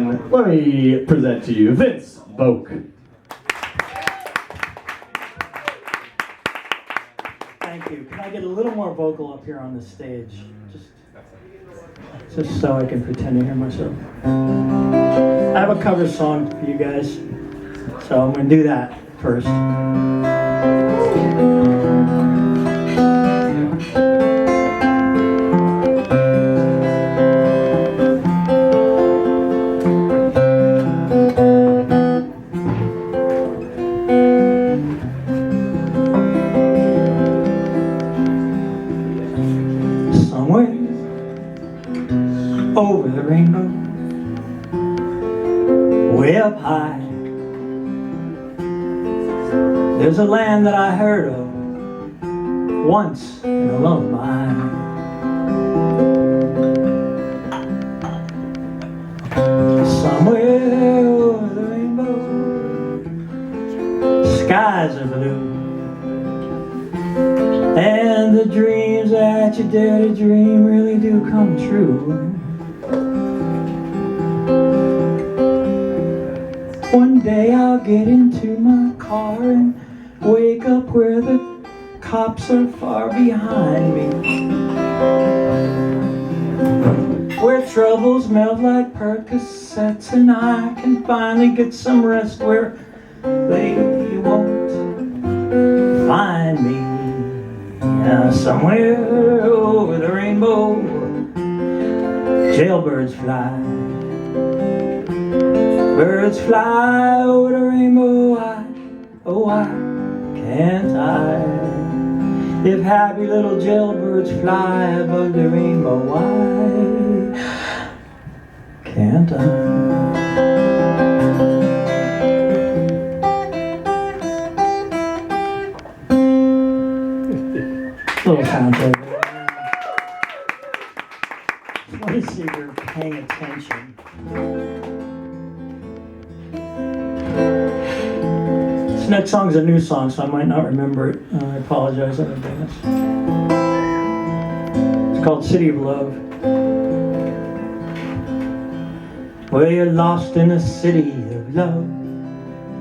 gentlemen, let me present to you Vince Vok. Thank you. Can I get a little more vocal up here on the stage? Just so I can pretend to hear myself. I have a cover song for you guys, so I'm going to do that first. Somewhere over the rainbow, way up high, there's a land that I heard of once in a lullaby. Somewhere over the rainbow, skies are blue, and the dreams that you dare to dream really do come true. One day I'll get into my car and wake up where the cops are far behind me, where troubles melt like Percocets, and I can finally get some rest where they won't find me. Somewhere over the rainbow, jailbirds fly. Birds fly over the rainbow, why can't I? If happy little jailbirds fly above the rainbow, why can't I? Little sound check. Just want to see if you're paying attention. This next song is a new song, so I might not remember it. I apologize in advance. It's called City of Love. Well, you're lost in a city of love,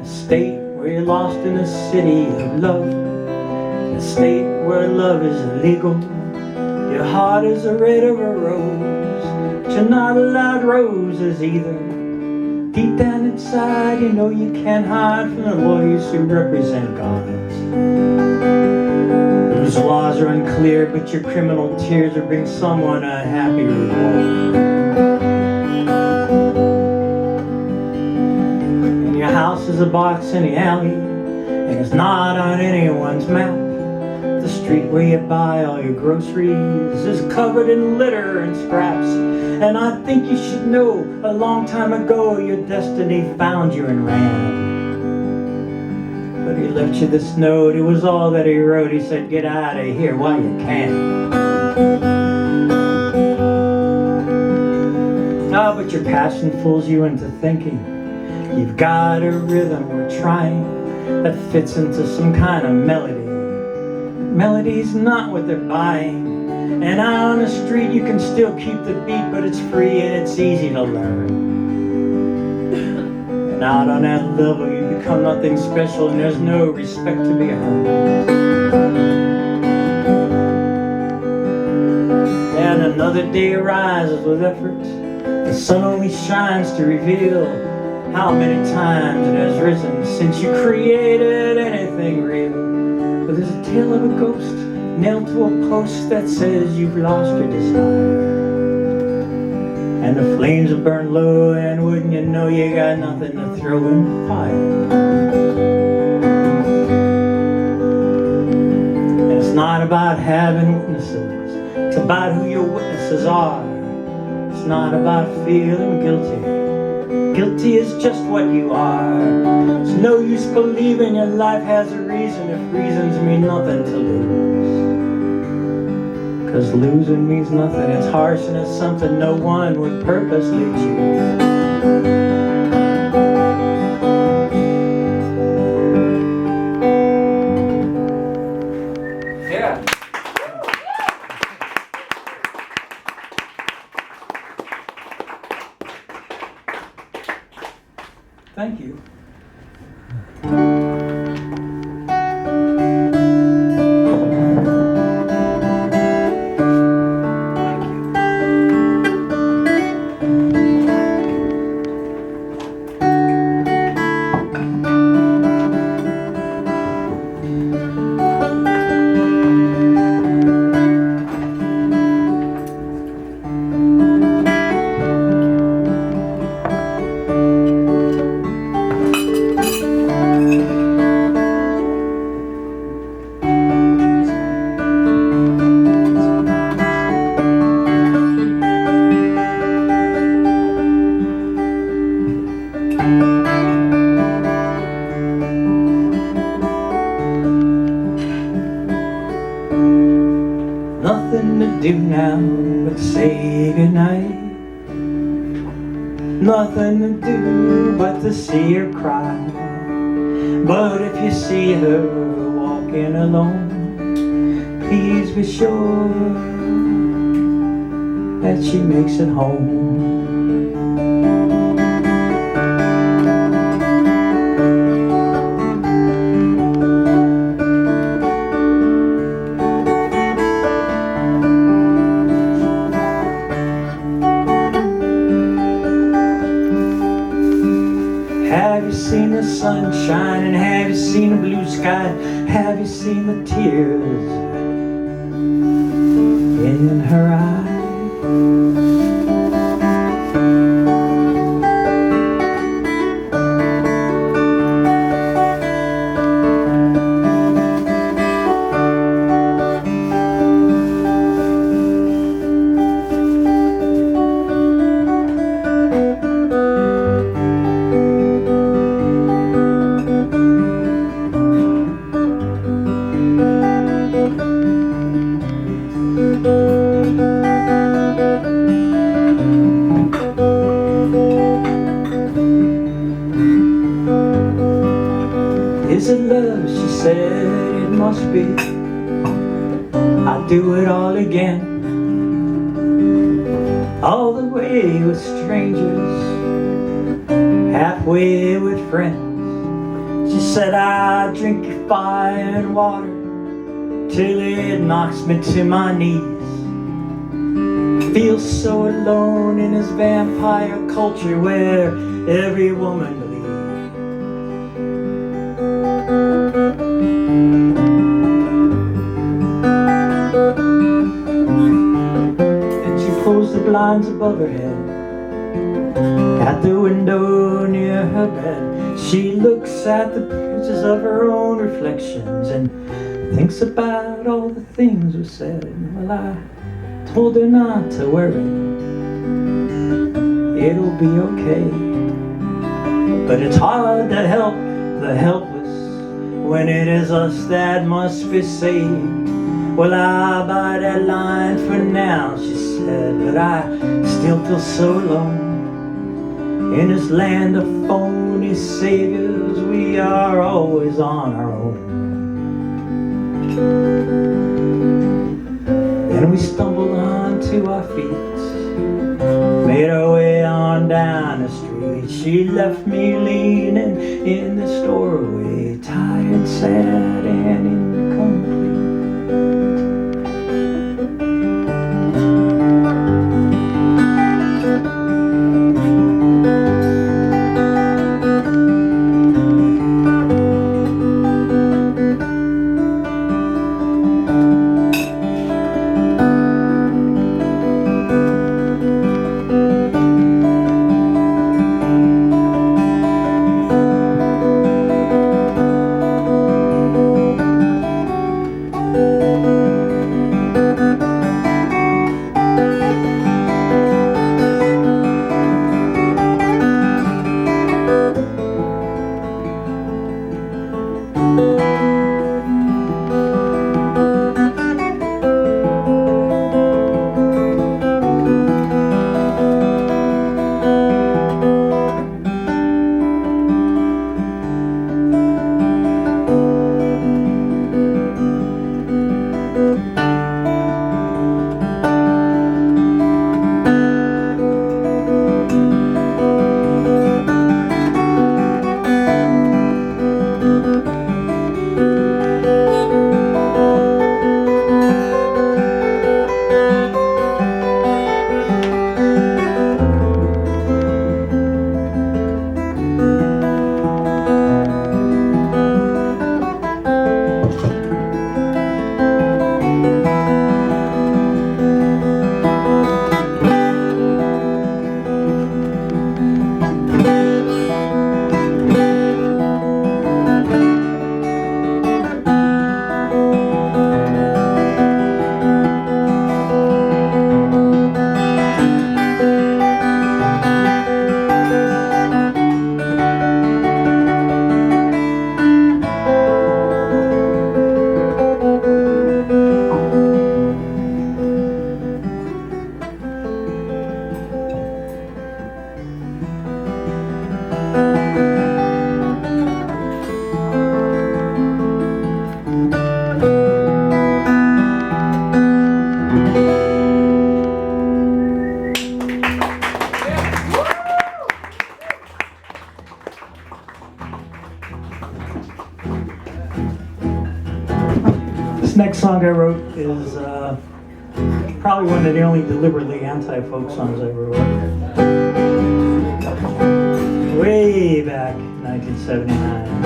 a state where you're lost in a city of love, a state where love is illegal. Your heart is the red of a rose, but you're not allowed roses either. Deep down inside, you know you can't hide from the lawyers who represent gods, whose laws are unclear, but your criminal tears will bring someone a happy reward. And your house is a box in the alley, and it's not on anyone's map. The street where you buy all your groceries is covered in litter and scraps. And I think you should know, a long time ago your destiny found you and ran. But he left you this note, it was all that he wrote. He said, get out of here while you can. Ah, but your passion fools you into thinking you've got a rhythm or trying that fits into some kind of melody. Melody's not what they're buying. And out on the street you can still keep the beat, but it's free and it's easy to learn. And out on that level you become nothing special, and there's no respect to be earned. And another day arises with effort. The sun only shines to reveal how many times it has risen since you created anything real. But there's a tale of a ghost nailed to a post that says you've lost your desire. And the flames have burned low, and wouldn't you know you got nothing to throw in the fire. And it's not about having witnesses, it's about who your witnesses are. It's not about feeling guilty. Guilty is just what you are. It's no use believing your life has a reason if reasons mean nothing to lose. 'Cause losing means nothing, it's harsh and it's something no one would purposely choose. Yeah. Thank you. Nothing to do now but say goodnight. Nothing to do but to see her cry. But if you see her walking alone, please be sure that she makes it home. Have you seen the sunshine and have you seen the blue sky? Have you seen the tears in her eyes? Is it love? She said it must be. I'd do it all again. All the way with strangers, halfway with friends. She said I'd drink your fire and water till it knocks me to my knees. Feel so alone in this vampire culture where every woman believes. And she closed the blinds above her head. At the window near her bed, she looks at the pictures of her own reflections and thinks about all the things we said. Well, I told her not to worry, it'll be okay. But it's hard to help the helpless when it is us that must be saved. Well, I'll buy that line for now, she said, but I still feel so alone. In this land of phony saviors, we are always on our own. Then we stumbled onto our feet, made our way on down the street. She left me leaning in the doorway, tired, sad, and incomplete. song I wrote is probably one of the only deliberately anti-folk songs I wrote. Way back in 1979.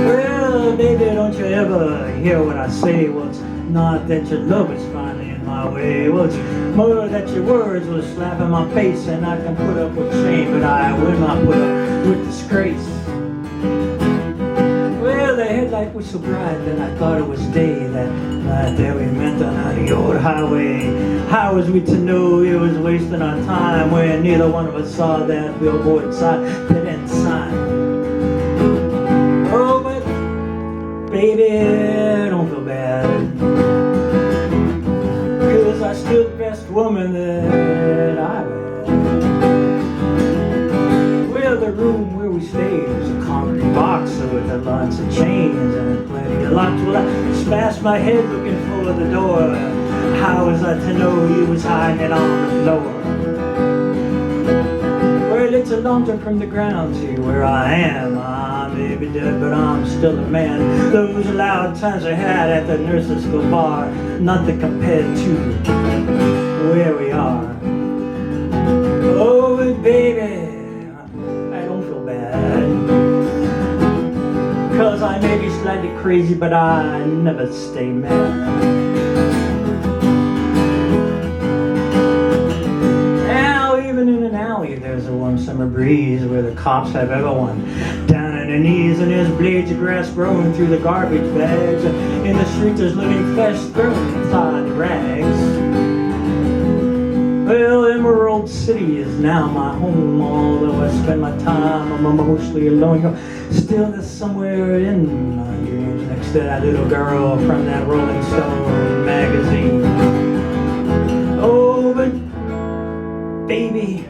Well, baby, don't you ever hear what I say? Well, it's not that your love is finally in my way. Well, it's more that your words will slap in my face, and I can put up with shame, but I will not put up with disgrace. Well, the headlight was so bright that I thought it was day. That night there we met on the old highway. How was we to know it was wasting our time when neither one of us saw that billboard sign, that end sign? Oh, but baby, don't feel bad, 'cause I'm still the best woman that I've had. Well, the room where we stayed was a concrete box with lots of chains and plenty of locks. Well, I smashed my head looking for the door. How was I to know he was hiding it on the floor? Well, it's a long jump from the ground to where I am. I may be dead, but I'm still a man. Those loud times I had at the nurse's school bar, nothing compared to where we are. Oh, baby, I don't feel bad, 'cause I may be slightly crazy, but I never stay mad. Now, even in an alley, there's a warm summer breeze where the cops have everyone down on their knees, and there's blades of grass growing through the garbage bags. In the street, there's living flesh thrown inside the rags. Well, Emerald City is now my home, although I spend my time, I'm mostly alone. Still, there's somewhere in my dreams next to that little girl from that Rolling Stone magazine. Oh, but baby,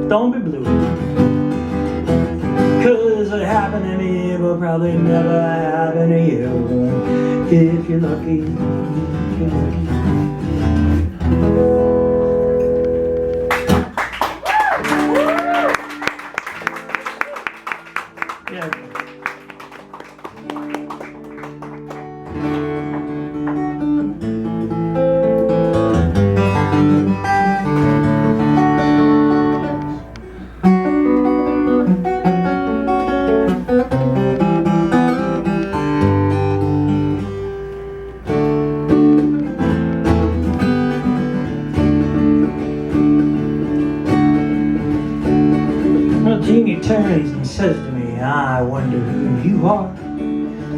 don't be blue, 'cause it happened to me will probably never happen to you. If you're lucky, if you're lucky. Jeannie turns and says to me, I wonder who you are.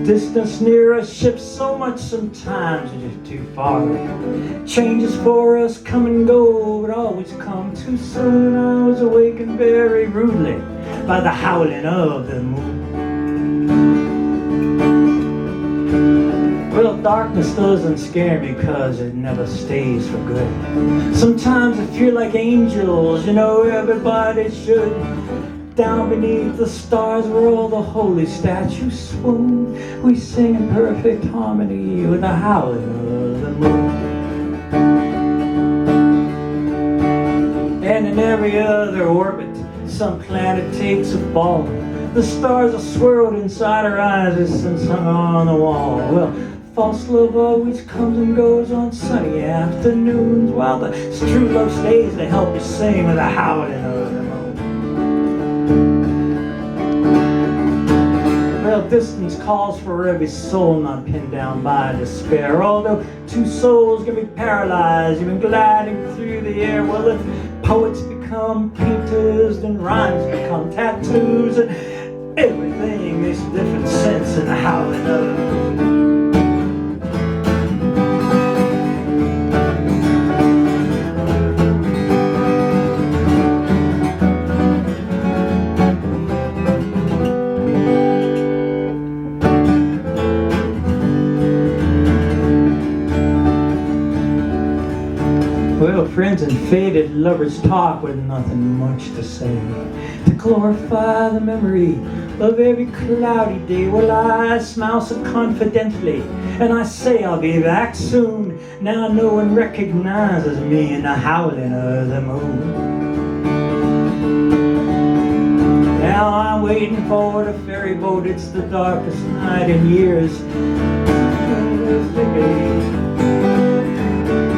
Distance near us shifts so much sometimes it's just too far. Changes for us come and go, but always come too soon. I was awakened very rudely by the howling of the moon. Well, darkness doesn't scare me 'cause it never stays for good. Sometimes I feel like angels, you know, everybody should. Down beneath the stars where all the holy statues swoon, we sing in perfect harmony with the howling of the moon. And in every other orbit, some planet takes a fall. The stars are swirled inside our eyes as since hung on the wall. Well, false love always comes and goes on sunny afternoons, while the true love stays to help you sing with the howling of the moon. Well, distance calls for every soul not pinned down by despair. Although two souls can be paralyzed, even gliding through the air. Well, if poets become painters, then rhymes become tattoos, and everything makes a different sense in the howling of the moon. Well, friends and faded lovers talk with nothing much to say, to glorify the memory of every cloudy day. Well, I smile so confidently, and I say I'll be back soon. Now no one recognizes me in the howling of the moon. Now I'm waiting for the ferry boat. It's the darkest night in years.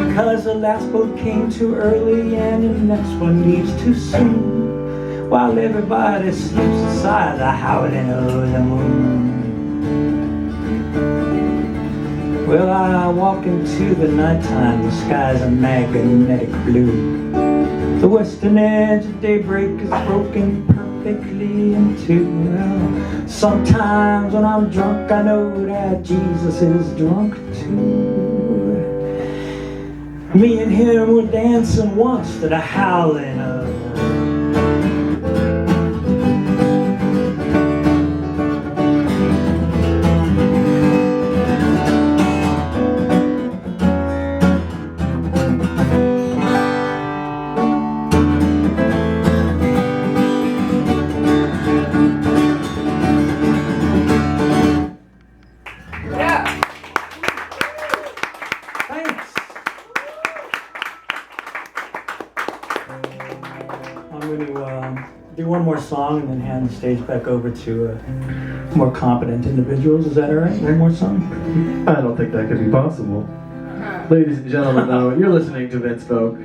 Because the last boat came too early and the next one leaves too soon, while everybody sleeps inside the howling of the moon. Well, I walk into the nighttime, the sky's a magnetic blue. The western edge of daybreak is broken perfectly in two. Well, sometimes when I'm drunk, I know that Jesus is drunk too. Me and him were dancing once to the howling of do one more song and then hand the stage back over to more competent individuals. Is that all right? One more song? I don't think that could be possible. Ladies and gentlemen, though, you're listening to Vince Vok.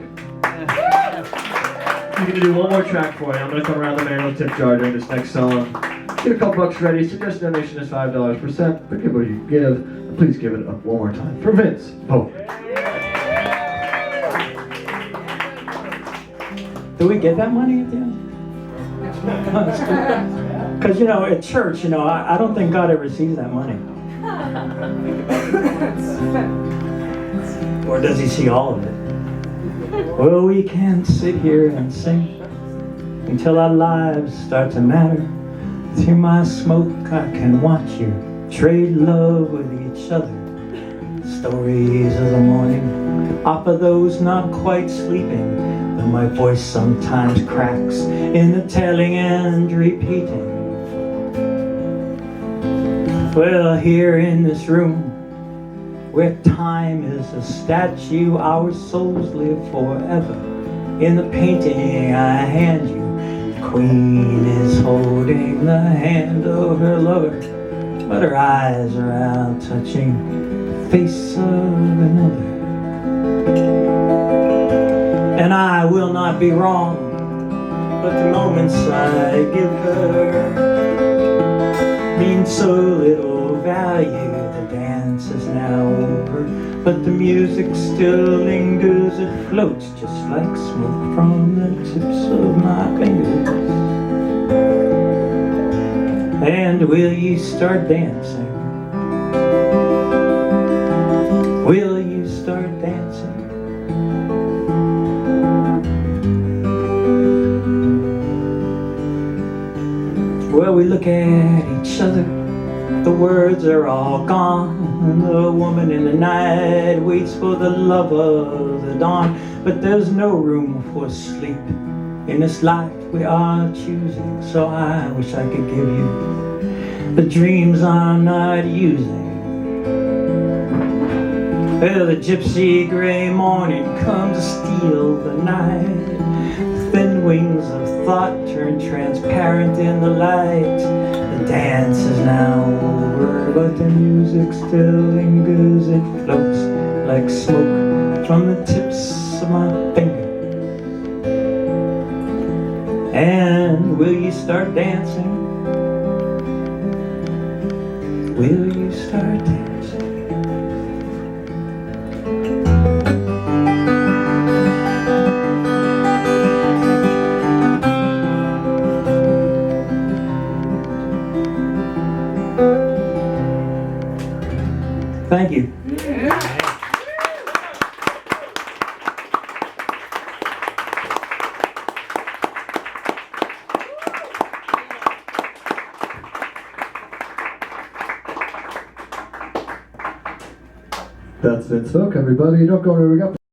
I'm going to do one more track for you. I'm going to come around the manual tip jar during this next song. Get a couple bucks ready. Suggested donation is $5 per set. Forgive what you give. Please give it up one more time for Vince Vok. Do we get that money at the end? Because, at church, I don't think God ever sees that money. Or does he see all of it? Well, we can sit here and sing until our lives start to matter. Through my smoke, I can watch you trade love with each other. Stories of the morning offer those not quite sleeping. My voice sometimes cracks in the telling and repeating. Well, here in this room, where time is a statue, our souls live forever. In the painting I hand you, the queen is holding the hand of her lover, but her eyes are out touching the face of another. And I will not be wrong, but the moments I give her mean so little value. The dance is now over, but the music still lingers. It floats just like smoke from the tips of my fingers. And will you start dancing? Will you start dancing? Well, we look at each other, the words are all gone. The woman in the night waits for the love of the dawn. But there's no room for sleep in this life we are choosing. So I wish I could give you the dreams I'm not using. Well, the gypsy gray morning comes to steal the night. Thin wings of thought turn transparent in the light. The dance is now over, but the music still lingers. It floats like smoke from the tips of my fingers. And will you start dancing? Will you start dancing? Thank you. That's Vince Vok, everybody. Don't go anywhere. We got